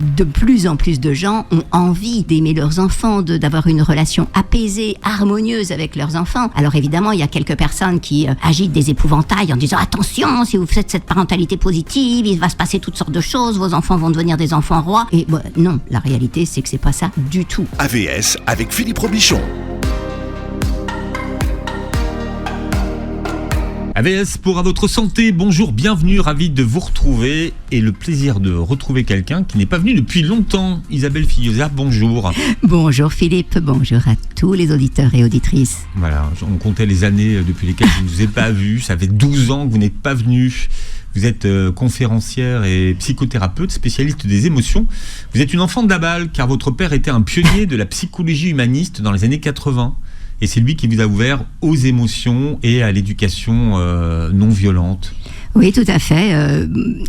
de plus en plus de gens ont envie d'aimer leurs enfants, d'avoir une relation apaisée, harmonieuse avec leurs enfants. Alors évidemment, il y a quelques personnes qui agitent des épouvantails en disant attention, si vous faites cette parentalité positive, il va se passer toutes sortes de choses, vos enfants vont devenir des enfants rois. Et non, la réalité, c'est que c'est pas ça du tout. AVS avec Philippe Robichon. AVS pour À votre santé, bonjour, bienvenue, ravi de vous retrouver et le plaisir de retrouver quelqu'un qui n'est pas venu depuis longtemps. Isabelle Fillosa, bonjour. Bonjour Philippe, bonjour à tous les auditeurs et auditrices. Voilà, on comptait les années depuis lesquelles je ne vous ai pas vu, ça fait 12 ans que vous n'êtes pas venu. Vous êtes conférencière et psychothérapeute, spécialiste des émotions. Vous êtes une enfant d'Abal car votre père était un pionnier de la psychologie humaniste dans les années 80. Et c'est lui qui vous a ouvert aux émotions et à l'éducation non violente. Oui, tout à fait.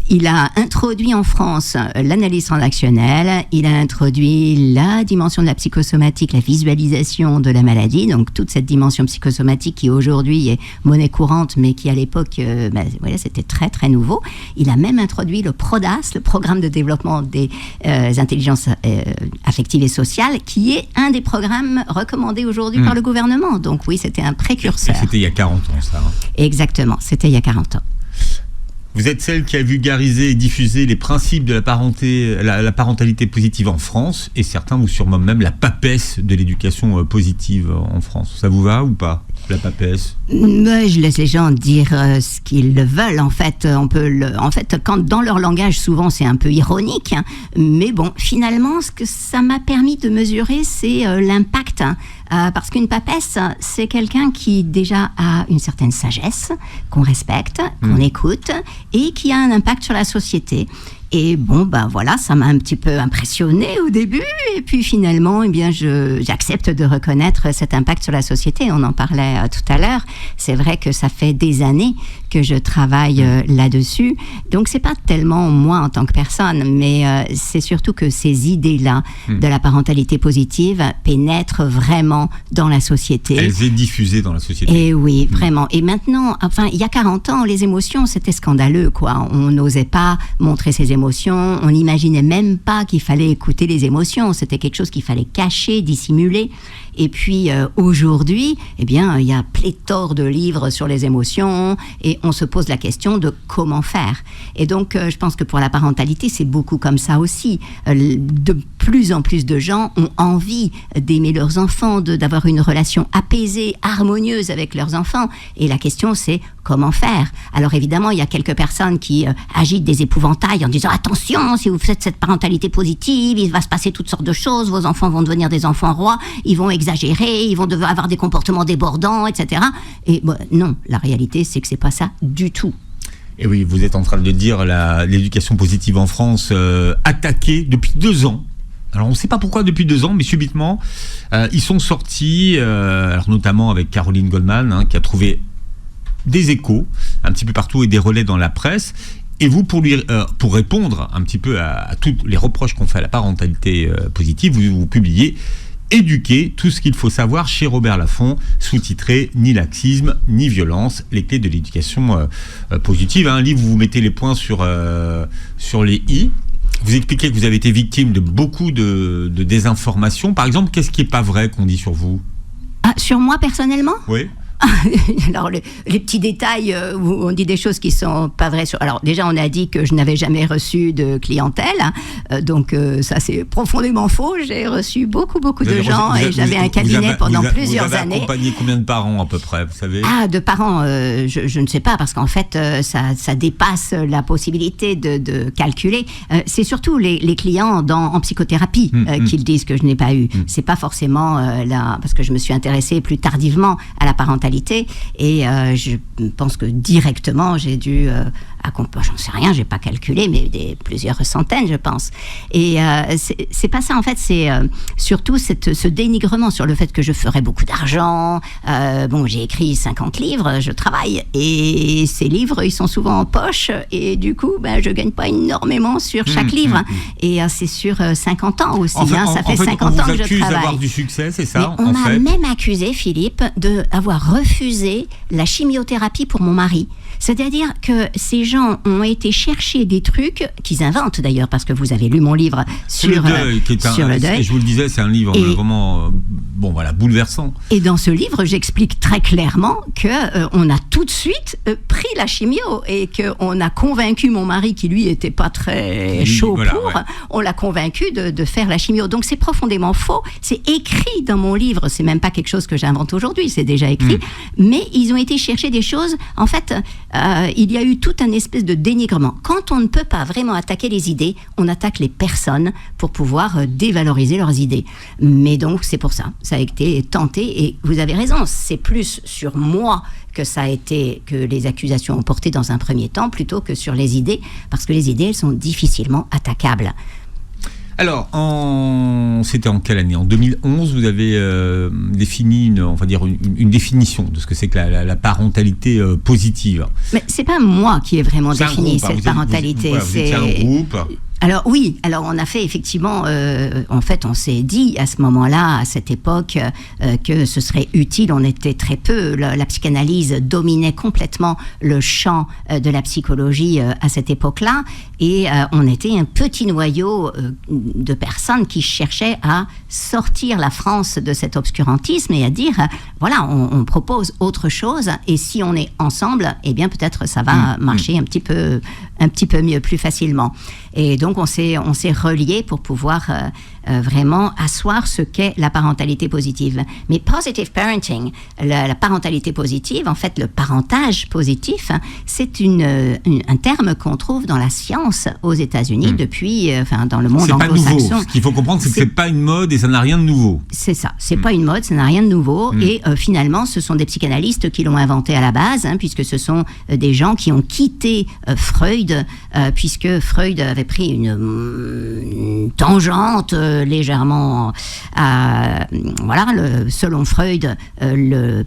Il a introduit en France l'analyse transactionnelle, il a introduit la dimension de la psychosomatique, la visualisation de la maladie, donc toute cette dimension psychosomatique qui aujourd'hui est monnaie courante, mais qui à l'époque, voilà, c'était très très nouveau. Il a même introduit le PRODAS, le programme de développement des intelligences affectives et sociales, qui est un des programmes recommandés aujourd'hui par le gouvernement. Donc oui, c'était un précurseur. Et c'était il y a 40 ans, ça. Exactement, c'était il y a 40 ans. Vous êtes celle qui a vulgarisé et diffusé les principes de la parentalité positive en France, et certains vous surnomment même la papesse de l'éducation positive en France. Ça vous va ou pas, la papesse ? Je laisse les gens dire ce qu'ils veulent. En fait, quand dans leur langage, souvent c'est un peu ironique, hein, mais bon, finalement, ce que ça m'a permis de mesurer, c'est l'impact. Parce qu'une papesse, c'est quelqu'un qui déjà a une certaine sagesse, qu'on respecte, qu'on écoute, et qui a un impact sur la société. Et voilà, ça m'a un petit peu impressionné au début, et puis finalement, j'accepte de reconnaître cet impact sur la société. On en parlait tout à l'heure. C'est vrai que ça fait des années que je travaille là-dessus. Donc, c'est pas tellement moi en tant que personne, mais c'est surtout que ces idées-là de la parentalité positive pénètrent vraiment dans la société. Elles sont diffusées dans la société. Et oui, vraiment. Et maintenant, il y a 40 ans, les émotions, c'était scandaleux, quoi. On n'osait pas montrer ses émotions. On n'imaginait même pas qu'il fallait écouter les émotions. C'était quelque chose qu'il fallait cacher, dissimuler. Et puis aujourd'hui, il y a pléthore de livres sur les émotions et on se pose la question de comment faire. Et donc, je pense que pour la parentalité, c'est beaucoup comme ça aussi. De plus en plus de gens ont envie d'aimer leurs enfants, d'avoir une relation apaisée, harmonieuse avec leurs enfants. Et la question, c'est comment faire ? Alors évidemment, il y a quelques personnes qui agitent des épouvantails en disant attention, si vous faites cette parentalité positive, il va se passer toutes sortes de choses, vos enfants vont devenir des enfants rois, ils vont exagérer, ils vont devoir avoir des comportements débordants, etc. Et non, la réalité, c'est que c'est pas ça du tout. Et oui, vous êtes en train de dire l'éducation positive en France attaquée depuis 2 ans. Alors on ne sait pas pourquoi depuis 2 ans, mais subitement, ils sont sortis, alors notamment avec Caroline Goldman, qui a trouvé des échos un petit peu partout et des relais dans la presse. Et vous, pour répondre un petit peu à tous les reproches qu'on fait à la parentalité positive, vous publiez « Éduquer, tout ce qu'il faut savoir » chez Robert Laffont, sous-titré « Ni laxisme, ni violence, les clés de l'éducation positive ». Un livre où vous mettez les points sur les i. Vous expliquez que vous avez été victime de beaucoup de désinformation. Par exemple, qu'est-ce qui n'est pas vrai qu'on dit sur vous ? Sur moi personnellement ? Oui. Alors les petits détails où on dit des choses qui sont pas vraies. Alors déjà on a dit que je n'avais jamais reçu de clientèle, donc ça c'est profondément faux. J'ai reçu beaucoup de gens et j'avais un cabinet pendant plusieurs années. Vous avez accompagné combien de parents à peu près, vous savez ? De parents, je ne sais pas parce qu'en fait ça dépasse la possibilité de calculer. C'est surtout les clients en psychothérapie qui le disent que je n'ai pas eu. C'est pas forcément parce que je me suis intéressée plus tardivement à la parentalité. Et je pense que directement, j'ai dû j'en sais rien, j'ai pas calculé, mais plusieurs centaines, je pense. Et c'est pas ça, en fait, c'est surtout ce dénigrement sur le fait que je ferais beaucoup d'argent. J'ai écrit 50 livres, je travaille, et ces livres, ils sont souvent en poche, et du coup, je gagne pas énormément sur chaque livre. Et c'est sur 50 ans aussi, ça fait 50 ans que je travaille. On vous accuse d'avoir du succès, c'est ça? Mais on m'a même accusé, Philippe, d'avoir refusé la chimiothérapie pour mon mari. C'est-à-dire que ces gens ont été chercher des trucs qu'ils inventent d'ailleurs, parce que vous avez lu mon livre sur le deuil, sur le deuil. Et je vous le disais, c'est un livre vraiment bouleversant. Et dans ce livre, j'explique très clairement que on a tout de suite pris la chimio et qu'on a convaincu mon mari, qui lui était pas très chaud pour, on l'a convaincu de faire la chimio. Donc c'est profondément faux. C'est écrit dans mon livre. C'est même pas quelque chose que j'invente aujourd'hui. C'est déjà écrit. Mais ils ont été chercher des choses. En fait, il y a eu tout un espèce de dénigrement. Quand on ne peut pas vraiment attaquer les idées, on attaque les personnes pour pouvoir dévaloriser leurs idées. Mais donc, c'est pour ça. Ça a été tenté et vous avez raison. C'est plus sur moi que les accusations ont porté dans un premier temps plutôt que sur les idées, parce que les idées, elles sont difficilement attaquables. Alors, c'était en quelle année ? En 2011, vous avez défini une définition de ce que c'est que la parentalité positive. Mais c'est pas moi qui ai vraiment défini cette parentalité. Vous étiez un groupe. Alors oui, on a fait effectivement, en fait on s'est dit à ce moment-là, à cette époque, que ce serait utile, on était très peu, la psychanalyse dominait complètement le champ de la psychologie à cette époque-là, et on était un petit noyau de personnes qui cherchaient à sortir la France de cet obscurantisme et à dire, voilà, on propose autre chose, et si on est ensemble, eh bien peut-être ça va marcher un petit peu mieux, plus facilement. Et donc on s'est reliés pour pouvoir vraiment asseoir ce qu'est la parentalité positive. Mais positive parenting, la parentalité positive, en fait le parentage positif, c'est un terme qu'on trouve dans la science aux États-Unis depuis, dans le monde anglo-saxon. C'est pas nouveau. Ce qu'il faut comprendre, c'est que c'est pas une mode et ça n'a rien de nouveau. C'est ça. C'est pas une mode, ça n'a rien de nouveau. Et finalement, ce sont des psychanalystes qui l'ont inventé à la base, puisque ce sont des gens qui ont quitté Freud, puisque Freud avait pris une tangente légèrement selon Freud, le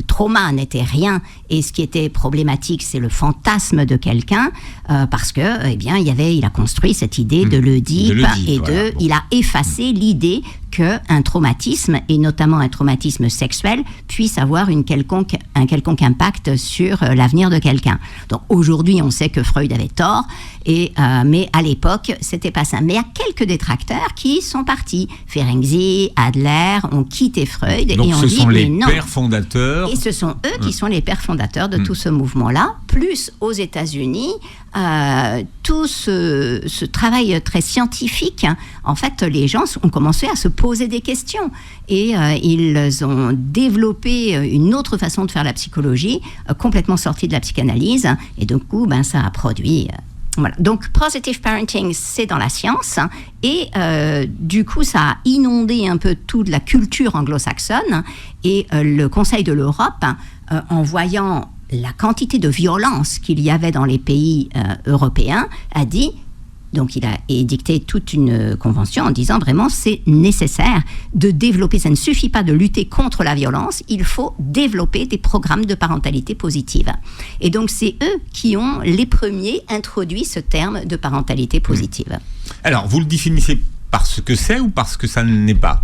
trauma n'était rien, et ce qui était problématique, c'est le fantasme de quelqu'un, parce que, il a construit cette idée de l'Oedipe, il a effacé l'idée qu'un traumatisme, et notamment un traumatisme sexuel, puisse avoir un quelconque impact sur l'avenir de quelqu'un. Donc aujourd'hui, on sait que Freud avait tort, mais à l'époque, c'était pas ça. Mais il y a quelques détracteurs qui sont partis. Ferenczi, Adler ont quitté Freud. Donc et ont ce dit, sont les pères fondateurs. Et ce sont eux qui sont les pères fondateurs de tout ce mouvement-là. Plus aux États-Unis, tout ce travail très scientifique, en fait, les gens ont commencé à se poser des questions. Et ils ont développé une autre façon de faire la psychologie, complètement sortie de la psychanalyse. Et du coup, ça a produit... Voilà. Donc, positive parenting, c'est dans la science, et du coup, ça a inondé un peu toute la culture anglo-saxonne, et le Conseil de l'Europe, en voyant la quantité de violence qu'il y avait dans les pays européens, a dit... Donc, il a édicté toute une convention en disant vraiment c'est nécessaire de développer, ça ne suffit pas de lutter contre la violence, il faut développer des programmes de parentalité positive. Et donc, c'est eux qui ont les premiers introduit ce terme de parentalité positive. Alors, vous le définissez par ce que c'est ou parce que ça n'est pas ?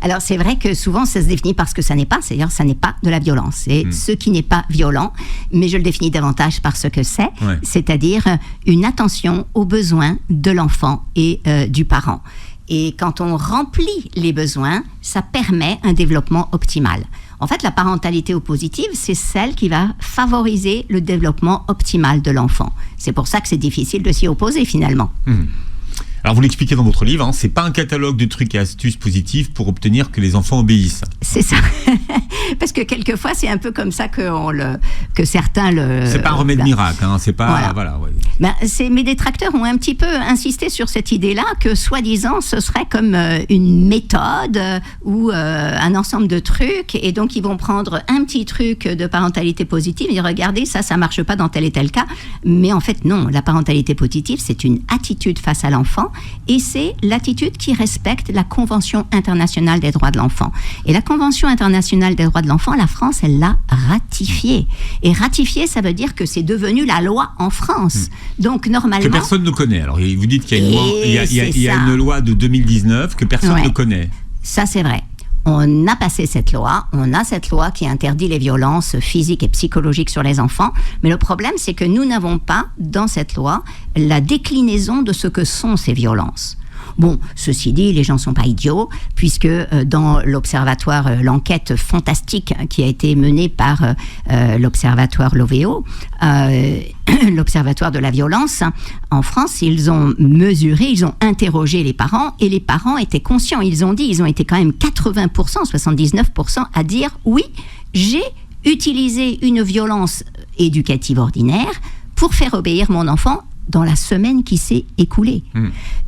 Alors, c'est vrai que souvent, ça se définit par ce que ça n'est pas, c'est-à-dire ça n'est pas de la violence. C'est ce qui n'est pas violent, mais je le définis davantage par ce que c'est, c'est-à-dire une attention aux besoins de l'enfant et du parent. Et quand on remplit les besoins, ça permet un développement optimal. En fait, la parentalité positive, c'est celle qui va favoriser le développement optimal de l'enfant. C'est pour ça que c'est difficile de s'y opposer, finalement. Alors, vous l'expliquez dans votre livre, c'est pas un catalogue de trucs et astuces positifs pour obtenir que les enfants obéissent. C'est ça. Parce que quelquefois, c'est un peu comme ça que certains le... C'est pas un remède miracle, c'est pas... Mes détracteurs ont un petit peu insisté sur cette idée-là, que soi-disant, ce serait comme une méthode ou un ensemble de trucs, et donc ils vont prendre un petit truc de parentalité positive et dire, regardez, ça marche pas dans tel et tel cas. Mais en fait, non, la parentalité positive, c'est une attitude face à l'enfant, et c'est l'attitude qui respecte la Convention internationale des droits de l'enfant. Et la Convention internationale des droits de l'enfant, la France, elle l'a ratifiée. Et ratifiée, ça veut dire que c'est devenu la loi en France. Donc, normalement... Que personne ne connaît. Alors, vous dites qu'il y a une loi de 2019 que personne ne connaît. Ça, c'est vrai. On a passé cette loi, on a cette loi qui interdit les violences physiques et psychologiques sur les enfants, mais le problème c'est que nous n'avons pas dans cette loi la déclinaison de ce que sont ces violences. Bon, ceci dit, les gens ne sont pas idiots, puisque dans l'observatoire, l'enquête fantastique qui a été menée par l'observatoire Loveo, l'observatoire de la violence, en France, ils ont mesuré, ils ont interrogé les parents, et les parents étaient conscients. Ils ont été quand même 80%, 79% à dire « oui, j'ai utilisé une violence éducative ordinaire pour faire obéir mon enfant » dans la semaine qui s'est écoulée.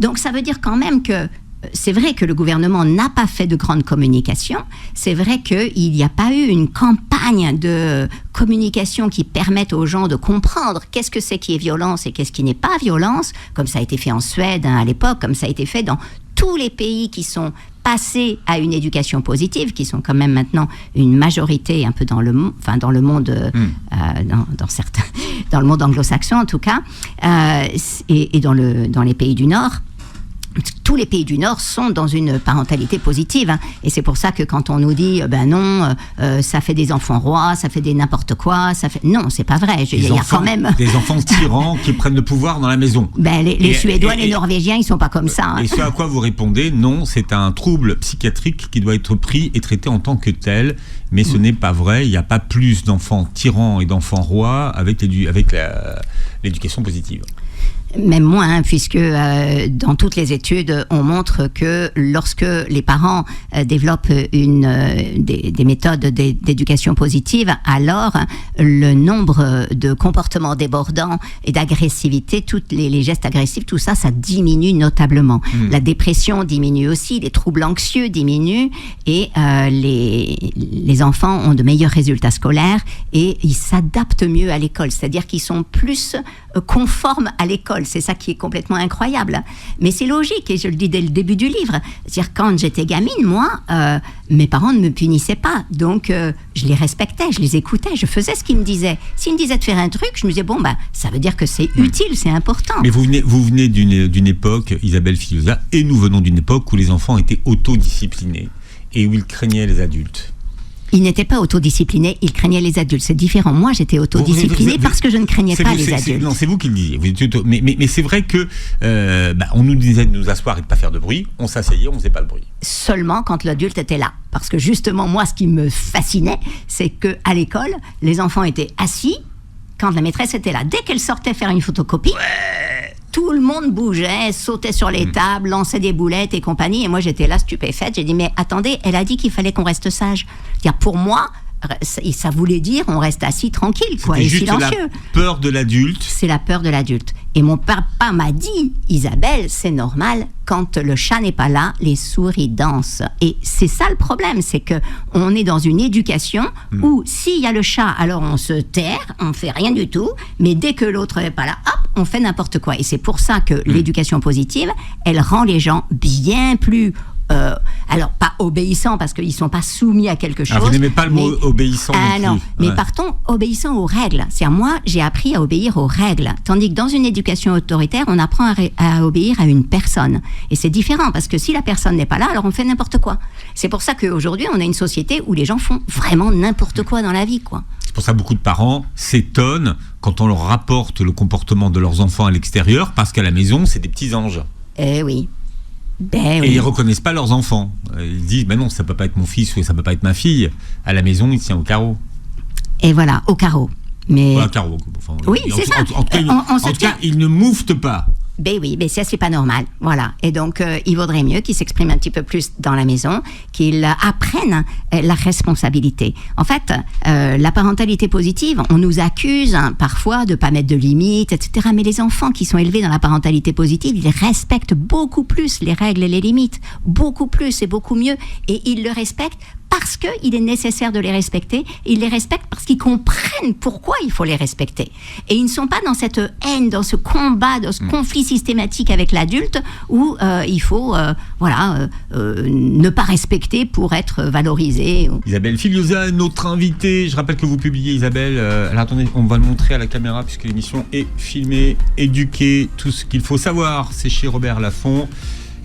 Donc ça veut dire quand même que c'est vrai que le gouvernement n'a pas fait de grande communication, c'est vrai qu'il n'y a pas eu une campagne de communication qui permette aux gens de comprendre qu'est-ce que c'est qui est violence et qu'est-ce qui n'est pas violence, comme ça a été fait en Suède à l'époque, comme ça a été fait dans tous les pays qui sont passés à une éducation positive, qui sont quand même maintenant une majorité un peu dans le monde, dans le monde anglo-saxon en tout cas, et dans les pays du Nord. Tous les pays du Nord sont dans une parentalité positive, hein. Et c'est pour ça que quand on nous dit ça fait des enfants rois, ça fait des n'importe quoi, non, c'est pas vrai. Il y a quand même des enfants tyrans qui prennent le pouvoir dans la maison. Les Suédois, les Norvégiens, ils sont pas comme ça. Hein. Et ce à quoi vous répondez, non, c'est un trouble psychiatrique qui doit être pris et traité en tant que tel. Mais ce n'est pas vrai. Il n'y a pas plus d'enfants tyrans et d'enfants rois avec l'éducation positive. Même moins, puisque dans toutes les études, on montre que lorsque les parents développent des méthodes d'éducation positive, alors le nombre de comportements débordants et d'agressivité, tous les gestes agressifs, tout ça diminue notablement. La dépression diminue aussi, les troubles anxieux diminuent, et les enfants ont de meilleurs résultats scolaires et ils s'adaptent mieux à l'école, c'est-à-dire qu'ils sont plus conformes à l'école. C'est ça qui est complètement incroyable. Mais c'est logique, et je le dis dès le début du livre. C'est-à-dire, quand j'étais gamine, moi, mes parents ne me punissaient pas. Donc, je les respectais, je les écoutais, je faisais ce qu'ils me disaient. S'ils me disaient de faire un truc, je me disais, ça veut dire que c'est utile, c'est important. Mais vous venez d'une époque, Isabelle Filiosa, et nous venons d'une époque où les enfants étaient autodisciplinés et où ils craignaient les adultes. Ils n'étaient pas autodisciplinés, ils craignaient les adultes. C'est différent. Moi, j'étais autodisciplinée parce que je ne craignais pas les adultes. Non, c'est vous qui le disiez. Mais c'est vrai que on nous disait de nous asseoir et de ne pas faire de bruit. On s'asseyait, on ne faisait pas de bruit. Seulement quand l'adulte était là. Parce que justement, moi, ce qui me fascinait, c'est qu'à l'école, les enfants étaient assis quand la maîtresse était là. Dès qu'elle sortait faire une photocopie, tout le monde bougeait, sautait sur les tables, lançait des boulettes et compagnie. Et moi, j'étais là stupéfaite. J'ai dit, mais attendez, elle a dit qu'il fallait qu'on reste sage. Pour moi, ça voulait dire on reste assis tranquille, quoi, et silencieux. C'est la peur de l'adulte. C'est la peur de l'adulte. Et mon papa m'a dit, Isabelle, c'est normal, quand le chat n'est pas là, les souris dansent. Et c'est ça le problème, c'est que on est dans une éducation où s'il y a le chat, alors on se terre, on fait rien du tout, mais dès que l'autre n'est pas là, hop, on fait n'importe quoi. Et c'est pour ça que l'éducation positive, elle rend les gens bien plus alors pas obéissants parce qu'ils ne sont pas soumis à quelque chose. Vous n'aimez pas le mot obéissant non plus. Mais partons obéissant aux règles. C'est-à-dire, moi, j'ai appris à obéir aux règles. Tandis que dans une éducation autoritaire, on apprend à obéir à une personne. Et c'est différent parce que si la personne n'est pas là, alors on fait n'importe quoi. C'est pour ça qu'aujourd'hui, on a une société où les gens font vraiment n'importe quoi dans la vie, quoi. C'est pour ça que beaucoup de parents s'étonnent quand on leur rapporte le comportement de leurs enfants à l'extérieur, parce qu'à la maison, c'est des petits anges. Oui. Et ils ne reconnaissent pas leurs enfants. Ils disent, non, ça ne peut pas être mon fils ou ça ne peut pas être ma fille. À la maison, il tient au carreau. Et voilà, au carreau. Mais... Au carreau. Enfin, oui, c'est ça. En tout cas, il ne moufte pas. Ben oui, mais ça, c'est pas normal. Voilà. Et donc, il vaudrait mieux qu'ils s'expriment un petit peu plus dans la maison, qu'ils apprennent la responsabilité. En fait, la parentalité positive, on nous accuse parfois de pas mettre de limites, etc. Mais les enfants qui sont élevés dans la parentalité positive, ils respectent beaucoup plus les règles et les limites. Beaucoup plus et beaucoup mieux. Et ils le respectent parce qu'il est nécessaire de les respecter. Ils les respectent parce qu'ils comprennent pourquoi il faut les respecter. Et ils ne sont pas dans cette haine, dans ce combat, dans ce conflit systématique avec l'adulte où il faut ne pas respecter pour être valorisé. Isabelle Filiosa, notre invitée. Je rappelle que vous publiez, Isabelle, alors attendez, on va le montrer à la caméra puisque l'émission est filmée, éduquer, tout ce qu'il faut savoir. C'est chez Robert Laffont.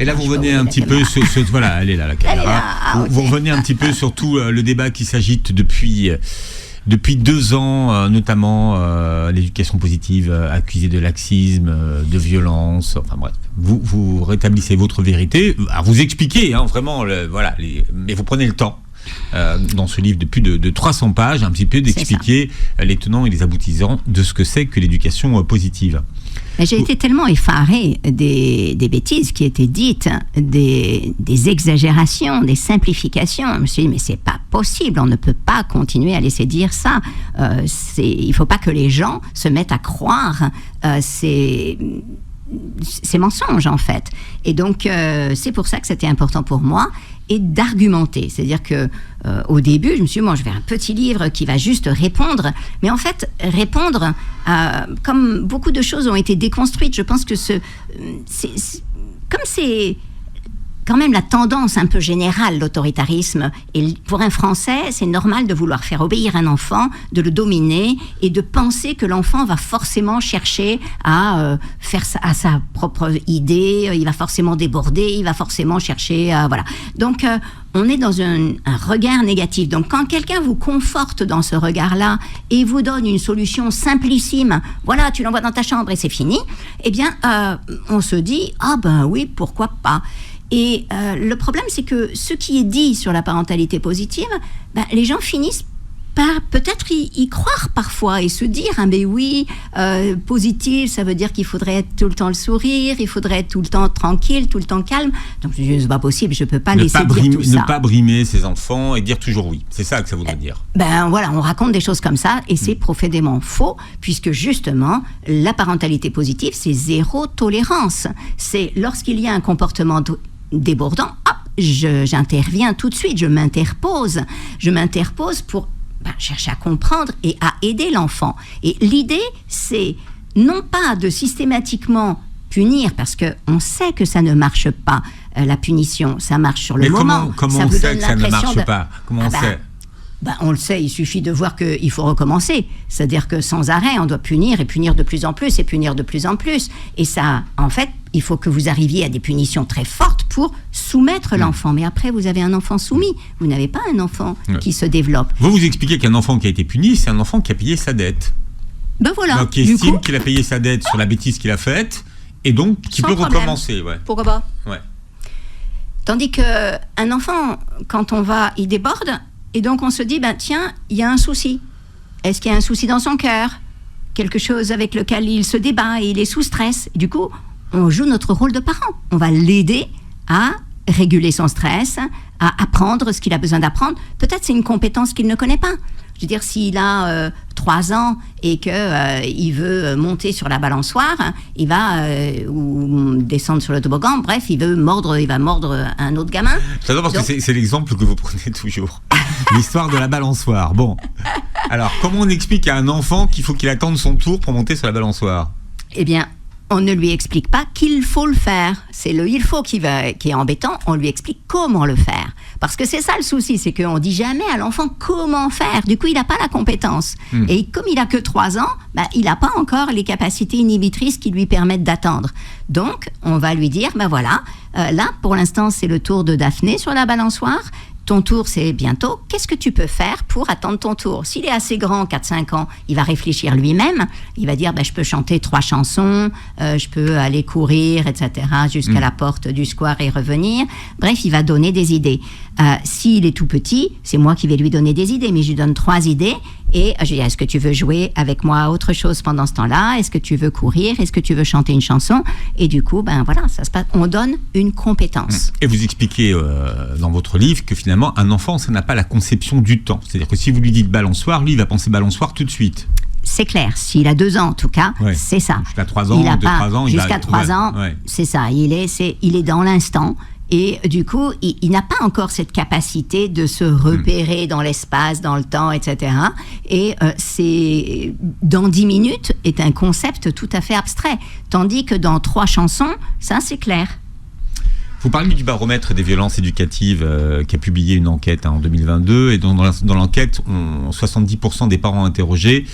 Et là, vous revenez un petit peu sur voilà, elle est là, la caméra. Vous revenez un petit peu sur tout le débat qui s'agite depuis 2 ans, notamment l'éducation positive accusée de laxisme, de violence, enfin bref. Vous rétablissez votre vérité, alors vous expliquez, vraiment, mais vous prenez le temps. Dans ce livre de plus de 300 pages, un petit peu d'expliquer les tenants et les aboutissants de ce que c'est que l'éducation positive. Mais j'ai été tellement effarée des bêtises qui étaient dites, des exagérations, des simplifications. Je me suis dit, mais c'est pas possible, on ne peut pas continuer à laisser dire ça. Il faut pas que les gens se mettent à croire ces mensonges, en fait. Et donc, c'est pour ça que c'était important pour moi, et d'argumenter. C'est-à-dire que au début, je me suis dit, je vais un petit livre qui va juste répondre. Mais en fait, répondre, comme beaucoup de choses ont été déconstruites, je pense que c'est quand même la tendance un peu générale, l'autoritarisme. Et pour un Français, c'est normal de vouloir faire obéir un enfant, de le dominer et de penser que l'enfant va forcément chercher à faire à sa propre idée, il va forcément déborder, il va forcément chercher... voilà. Donc, on est dans un regard négatif. Donc, quand quelqu'un vous conforte dans ce regard-là et vous donne une solution simplissime, voilà, tu l'envoies dans ta chambre et c'est fini, eh bien, on se dit, oui, pourquoi pas ? Et le problème, c'est que ce qui est dit sur la parentalité positive, les gens finissent par peut-être y croire parfois et se dire, mais oui, positif, ça veut dire qu'il faudrait être tout le temps le sourire, il faudrait être tout le temps tranquille, tout le temps calme. Donc, c'est pas possible, je peux pas laisser dire tout ça. Ne pas brimer ses enfants et dire toujours oui. C'est ça que ça voudrait dire. Voilà, on raconte des choses comme ça et c'est profondément faux, puisque justement, la parentalité positive, c'est 0 tolérance. C'est lorsqu'il y a un comportement débordant, j'interviens tout de suite, je m'interpose pour chercher à comprendre et à aider l'enfant. Et l'idée, c'est non pas de systématiquement punir, parce qu'on sait que ça ne marche pas, la punition, ça marche sur le moment. Comment on sait que ça ne marche pas ? Comment on sait ? On le sait, il suffit de voir qu'il faut recommencer. C'est-à-dire que sans arrêt, on doit punir et punir de plus en plus et punir de plus en plus. Et ça, en fait, il faut que vous arriviez à des punitions très fortes pour soumettre l'enfant. Mais après, vous avez un enfant soumis. Vous n'avez pas un enfant qui se développe. Vous expliquez qu'un enfant qui a été puni, c'est un enfant qui a payé sa dette. Voilà. Donc, qui estime qu'il a payé sa dette sur la bêtise qu'il a faite et donc qui peut recommencer. Ouais. Pourquoi pas ? Ouais. Tandis qu'un enfant, quand on va, il déborde. Et donc, on se dit, tiens, il y a un souci. Est-ce qu'il y a un souci dans son cœur ? Quelque chose avec lequel il se débat et il est sous stress. Et du coup, on joue notre rôle de parent. On va l'aider à réguler son stress, à apprendre ce qu'il a besoin d'apprendre. Peut-être c'est une compétence qu'il ne connaît pas. Je veux dire, s'il a 3 ans et qu'il veut monter sur la balançoire, il va ou descendre sur le toboggan, bref, il va mordre un autre gamin. J'adore parce que c'est l'exemple que vous prenez toujours. L'histoire de la balançoire. Bon, alors comment on explique à un enfant qu'il faut qu'il attende son tour pour monter sur la balançoire ? Eh bien, on ne lui explique pas qu'il faut le faire. C'est le « il faut » qui est embêtant. On lui explique comment le faire. Parce que c'est ça le souci, c'est qu'on ne dit jamais à l'enfant comment faire. Du coup, il n'a pas la compétence. Et comme il n'a que 3 ans, il n'a pas encore les capacités inhibitrices qui lui permettent d'attendre. Donc, on va lui dire, là, pour l'instant, c'est le tour de Daphné sur la balançoire. Ton tour, c'est bientôt. Qu'est-ce que tu peux faire pour attendre ton tour ? S'il est assez grand, 4-5 ans, il va réfléchir lui-même. Il va dire, je peux chanter 3 chansons, je peux aller courir, etc., jusqu'à la porte du square et revenir. Bref, il va donner des idées. S'il est tout petit, c'est moi qui vais lui donner des idées, mais je lui donne 3 idées. Et je dis, est-ce que tu veux jouer avec moi à autre chose pendant ce temps-là ? Est-ce que tu veux courir ? Est-ce que tu veux chanter une chanson ? Et du coup, voilà, ça se passe. On donne une compétence. Et vous expliquez dans votre livre que finalement, un enfant, ça n'a pas la conception du temps. C'est-à-dire que si vous lui dites balançoire, lui, il va penser balançoire tout de suite. C'est clair. S'il a 2 ans, en tout cas, c'est ça. Jusqu'à 3 ans, 2-3 ans. Jusqu'à 3 ans, c'est ça. Il est dans l'instant. Et du coup, il n'a pas encore cette capacité de se repérer dans l'espace, dans le temps, etc. Et c'est dans 10 minutes est un concept tout à fait abstrait. Tandis que dans 3 chansons, ça, c'est clair. Vous parlez du baromètre des violences éducatives qui a publié une enquête en 2022 et dans l'enquête, 70% des parents interrogés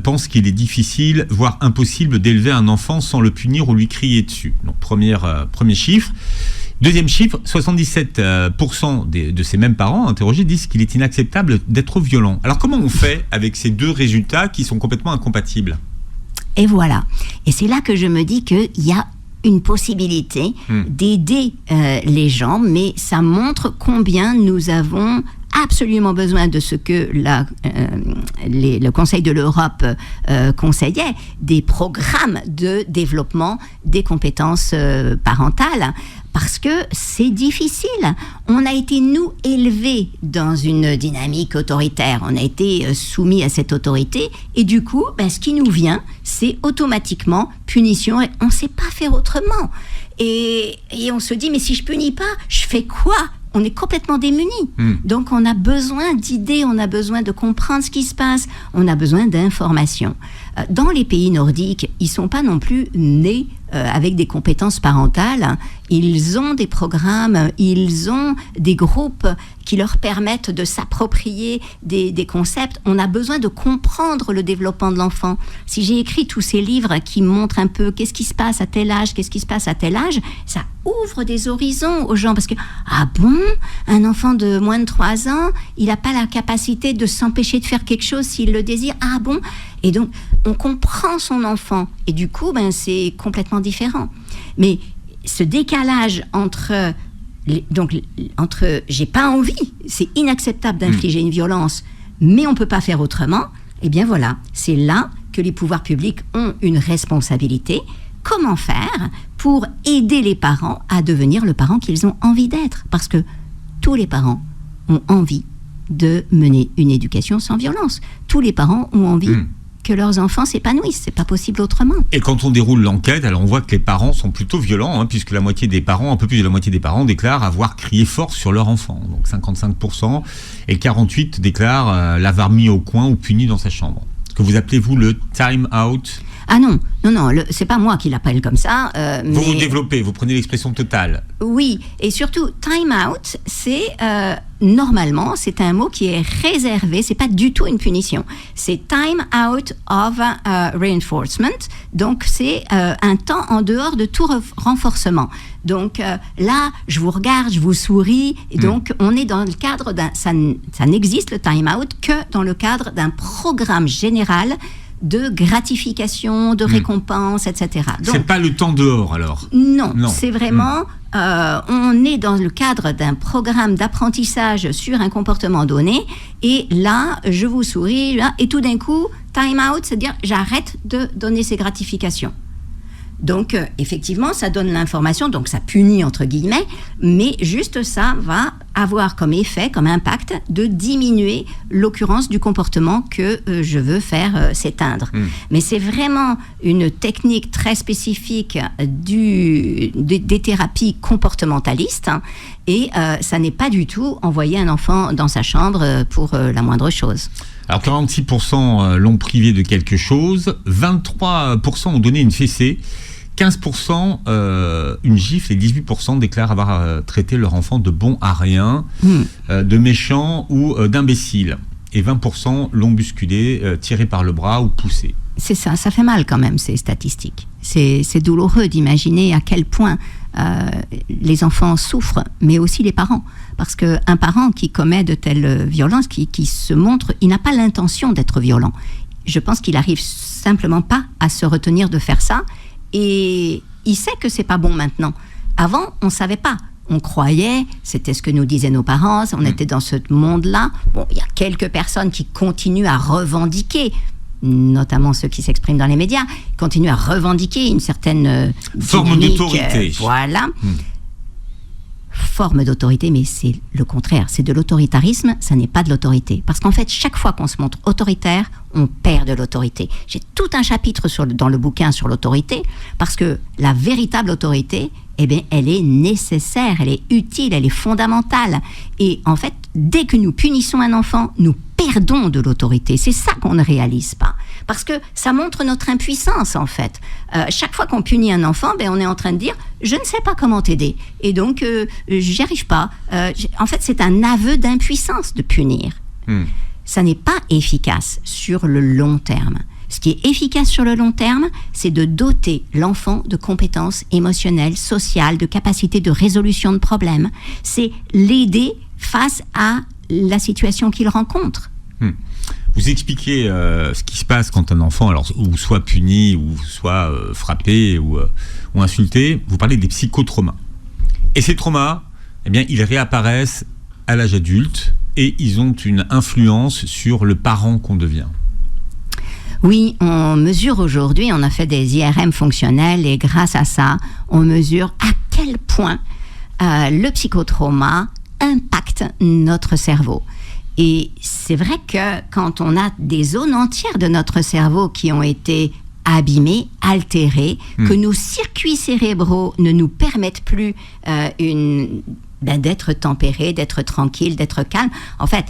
pensent qu'il est difficile, voire impossible d'élever un enfant sans le punir ou lui crier dessus. Donc premier chiffre. Deuxième chiffre, 77% de ces mêmes parents interrogés disent qu'il est inacceptable d'être violent. Alors comment on fait avec ces deux résultats qui sont complètement incompatibles ? Et voilà. Et c'est là que je me dis qu'il y a une possibilité d'aider les gens, mais ça montre combien nous avons absolument besoin de ce que le Conseil de l'Europe conseillait, des programmes de développement des compétences parentales, parce que c'est difficile. On a été, nous, élevés dans une dynamique autoritaire. On a été soumis à cette autorité. Et du coup, ce qui nous vient, c'est automatiquement punition. Et on ne sait pas faire autrement. Et on se dit, mais si je punis pas, je fais quoi ? On est complètement démunis. Donc, on a besoin d'idées, on a besoin de comprendre ce qui se passe, on a besoin d'informations. Dans les pays nordiques, ils ne sont pas non plus nés avec des compétences parentales. Ils ont des programmes, ils ont des groupes qui leur permettent de s'approprier des concepts. On a besoin de comprendre le développement de l'enfant. Si j'ai écrit tous ces livres qui montrent un peu qu'est-ce qui se passe à tel âge, qu'est-ce qui se passe à tel âge, ça ouvre des horizons aux gens. Parce que, ah bon, un enfant de moins de 3 ans, il n'a pas la capacité de s'empêcher de faire quelque chose s'il le désire. Ah bon ? Et donc, on comprend son enfant. Et du coup, c'est complètement différent. Mais ce décalage entre j'ai pas envie, c'est inacceptable d'infliger une violence, mais on peut pas faire autrement, eh bien voilà, c'est là que les pouvoirs publics ont une responsabilité. Comment faire pour aider les parents à devenir le parent qu'ils ont envie d'être ? Parce que tous les parents ont envie de mener une éducation sans violence. Tous les parents ont envie que leurs enfants s'épanouissent. C'est pas possible autrement. Et quand on déroule l'enquête, alors on voit que les parents sont plutôt violents, puisque la moitié des parents, un peu plus de la moitié des parents, déclarent avoir crié fort sur leur enfant. Donc 55%, et 48% déclarent l'avoir mis au coin ou puni dans sa chambre. Ce que vous appelez, vous, le time out ? Ah non, c'est pas moi qui l'appelle comme ça. Vous développez, vous prenez l'expression totale. Oui, et surtout, time out, c'est normalement, c'est un mot qui est réservé, c'est pas du tout une punition. C'est time out of reinforcement, donc c'est un temps en dehors de tout renforcement. Donc là, je vous regarde, je vous souris, et donc on est dans le cadre ça n'existe le time out que dans le cadre d'un programme général de gratification, de récompense, etc. Donc, c'est pas le temps dehors, alors ? Non. C'est vraiment... on est dans le cadre d'un programme d'apprentissage sur un comportement donné, et là, je vous souris, et tout d'un coup, time out, c'est-à-dire j'arrête de donner ces gratifications. Donc, effectivement, ça donne l'information, donc ça punit, entre guillemets, mais juste ça va avoir comme effet, comme impact, de diminuer l'occurrence du comportement que je veux faire s'éteindre. Mais c'est vraiment une technique très spécifique des thérapies comportementalistes, et ça n'est pas du tout envoyer un enfant dans sa chambre pour la moindre chose. Alors 46% l'ont privé de quelque chose, 23% ont donné une fessée, 15% une gifle, et 18% déclarent avoir traité leur enfant de bon à rien, de méchant ou d'imbécile. Et 20% l'ont bousculé, tiré par le bras ou poussé. C'est ça fait mal quand même, ces statistiques. C'est douloureux d'imaginer à quel point les enfants souffrent, mais aussi les parents. Parce qu'un parent qui commet de telles violences, qui se montre, il n'a pas l'intention d'être violent. Je pense qu'il n'arrive simplement pas à se retenir de faire ça, et il sait que c'est pas bon maintenant. Avant, on savait pas. On croyait, c'était ce que nous disaient nos parents, on était dans ce monde-là. Bon, il y a quelques personnes qui continuent à revendiquer, notamment ceux qui s'expriment dans les médias, continuent à revendiquer une certaine forme d'autorité. Voilà. Forme d'autorité, mais c'est le contraire. C'est de l'autoritarisme, ça n'est pas de l'autorité. Parce qu'en fait, chaque fois qu'on se montre autoritaire, on perd de l'autorité. J'ai tout un chapitre dans le bouquin sur l'autorité, parce que la véritable autorité, elle est nécessaire, elle est utile, elle est fondamentale. Et en fait, dès que nous punissons un enfant, nous perdons de l'autorité. C'est ça qu'on ne réalise pas. Parce que ça montre notre impuissance, en fait. Chaque fois qu'on punit un enfant, on est en train de dire « je ne sais pas comment t'aider ». Et donc, j'y arrive pas. En fait, c'est un aveu d'impuissance de punir. Ça n'est pas efficace sur le long terme. Ce qui est efficace sur le long terme, c'est de doter l'enfant de compétences émotionnelles, sociales, de capacités de résolution de problèmes. C'est l'aider face à la situation qu'il rencontre. Vous expliquez ce qui se passe quand un enfant, alors, ou soit puni, ou soit frappé, ou insulté. Vous parlez des psychotraumas. Et ces traumas, eh bien, ils réapparaissent à l'âge adulte et ils ont une influence sur le parent qu'on devient. Oui, on mesure aujourd'hui, on a fait des IRM fonctionnels et grâce à ça, on mesure à quel point le psychotrauma impacte notre cerveau. Et c'est vrai que quand on a des zones entières de notre cerveau qui ont été abîmées, altérées, que nos circuits cérébraux ne nous permettent plus d'être tempérés, d'être tranquilles, d'être calmes. En fait,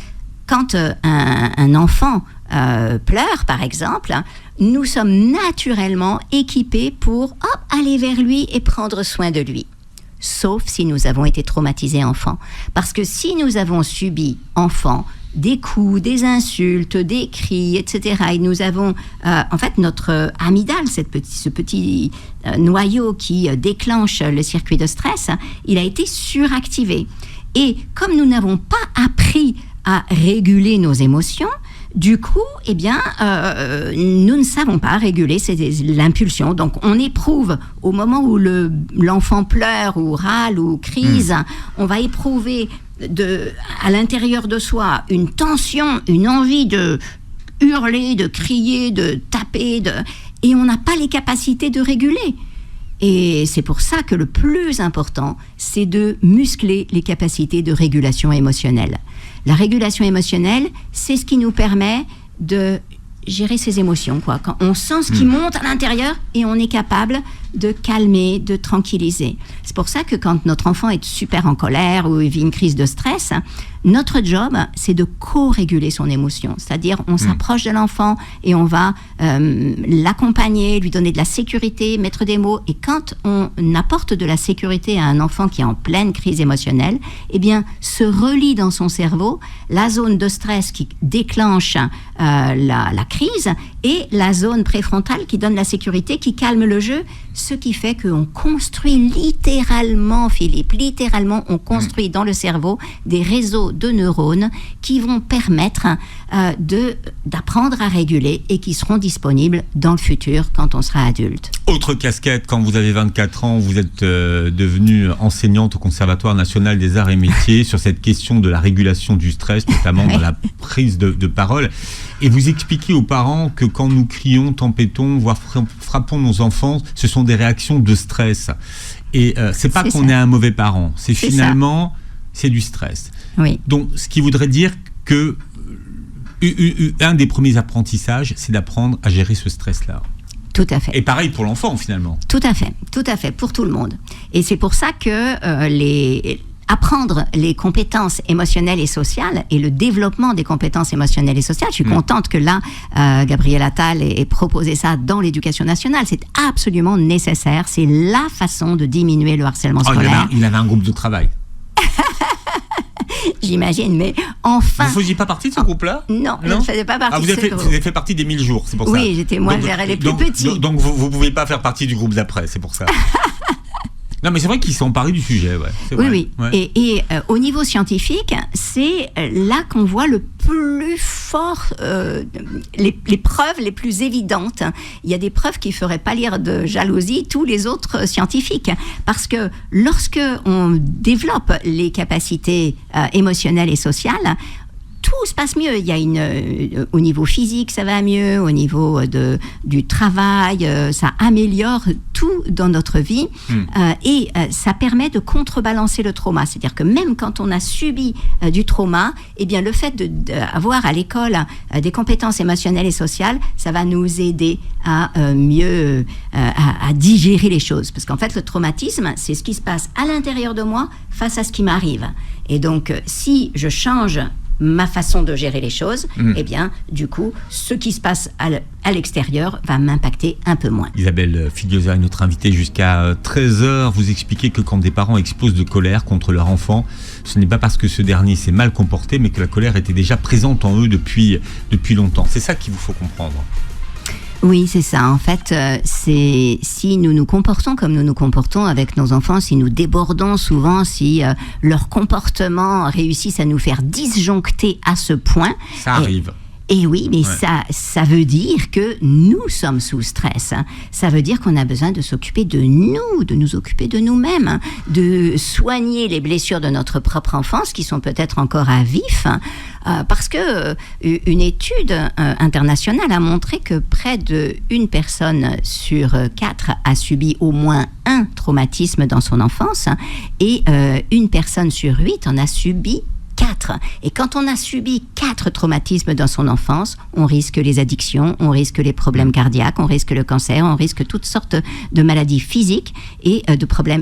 quand un enfant pleure, par exemple, nous sommes naturellement équipés pour aller vers lui et prendre soin de lui. Sauf si nous avons été traumatisés enfants. Parce que si nous avons subi, enfant, des coups, des insultes, des cris, etc., et nous avons, en fait, notre amygdale, ce petit noyau qui déclenche le circuit de stress, il a été suractivé. Et comme nous n'avons pas appris à réguler nos émotions, du coup, eh bien, nous ne savons pas réguler l'impulsion. Donc, on éprouve, au moment où l'enfant pleure ou râle ou crise, on va éprouver à l'intérieur de soi une tension, une envie de hurler, de crier, de taper, et on n'a pas les capacités de réguler. Et c'est pour ça que le plus important, c'est de muscler les capacités de régulation émotionnelle. La régulation émotionnelle, c'est ce qui nous permet de gérer ses émotions, quoi. Quand on sent ce qui monte à l'intérieur et on est capable de calmer, de tranquilliser. C'est pour ça que quand notre enfant est super en colère ou vit une crise de stress, notre job, c'est de co-réguler son émotion. C'est-à-dire, on s'approche de l'enfant et on va l'accompagner, lui donner de la sécurité, mettre des mots. Et quand on apporte de la sécurité à un enfant qui est en pleine crise émotionnelle, eh bien, se relie dans son cerveau la zone de stress qui déclenche la crise et la zone préfrontale qui donne la sécurité, qui calme le jeu, ce qui fait qu'on construit littéralement, Philippe, on construit dans le cerveau des réseaux de neurones qui vont permettre d'apprendre à réguler et qui seront disponibles dans le futur quand on sera adulte. Autre casquette, quand vous avez 24 ans, vous êtes devenue enseignante au Conservatoire national des arts et métiers sur cette question de la régulation du stress, notamment dans la prise de parole. Et vous expliquez aux parents que quand nous crions, tempêtons, voire frappons nos enfants, ce sont des réactions de stress. Et c'est pas qu'on est un mauvais parent, c'est finalement, c'est du stress. Oui. Donc, ce qui voudrait dire que un des premiers apprentissages, c'est d'apprendre à gérer ce stress-là. Tout à fait. Et pareil pour l'enfant, finalement. Tout à fait, pour tout le monde. Et c'est pour ça que apprendre les compétences émotionnelles et sociales et le développement des compétences émotionnelles et sociales. Je suis contente que là, Gabriel Attal ait proposé ça dans l'éducation nationale. C'est absolument nécessaire. C'est la façon de diminuer le harcèlement scolaire. Il avait un groupe de travail. J'imagine, mais enfin... Vous ne faisiez pas partie de ce groupe-là ? Non, je ne faisais pas partie de ce groupe. Vous avez fait partie des 1000 jours, c'est pour ça. Oui, j'étais vers les plus petits. Donc vous ne pouvez pas faire partie du groupe d'après, c'est pour ça. Non, mais c'est vrai qu'ils sont emparés du sujet. Ouais, oui. Ouais. Et au niveau scientifique, c'est là qu'on voit le plus fort, les preuves les plus évidentes. Il y a des preuves qui ne feraient pas lire de jalousie tous les autres scientifiques. Parce que lorsque on développe les capacités émotionnelles et sociales, tout se passe mieux. Il y a au niveau physique, ça va mieux. Au niveau du travail, ça améliore tout dans notre vie. Et ça permet de contrebalancer le trauma. C'est-à-dire que même quand on a subi du trauma, eh bien, le fait d'avoir à l'école des compétences émotionnelles et sociales, ça va nous aider à mieux à digérer les choses. Parce qu'en fait, le traumatisme, c'est ce qui se passe à l'intérieur de moi face à ce qui m'arrive. Et donc, si je change ma façon de gérer les choses, eh bien, du coup, ce qui se passe à l'extérieur va m'impacter un peu moins. Isabelle Figliosa est notre invitée jusqu'à 13h. Vous expliquez que quand des parents explosent de colère contre leur enfant, ce n'est pas parce que ce dernier s'est mal comporté, mais que la colère était déjà présente en eux depuis longtemps. C'est ça qu'il vous faut comprendre. Oui, c'est ça. En fait, c'est si nous nous comportons comme nous nous comportons avec nos enfants, si nous débordons souvent, si leur comportement réussissent à nous faire disjoncter à ce point. Ça arrive. Et oui, mais ça veut dire que nous sommes sous stress. Ça veut dire qu'on a besoin de s'occuper de nous occuper de nous-mêmes, de soigner les blessures de notre propre enfance qui sont peut-être encore à vif. Parce que une étude internationale a montré que près d'une personne sur 4 a subi au moins un traumatisme dans son enfance et une personne sur 8 en a subi 4. Et quand on a subi 4 traumatismes dans son enfance, on risque les addictions, on risque les problèmes cardiaques, on risque le cancer, on risque toutes sortes de maladies physiques et de problèmes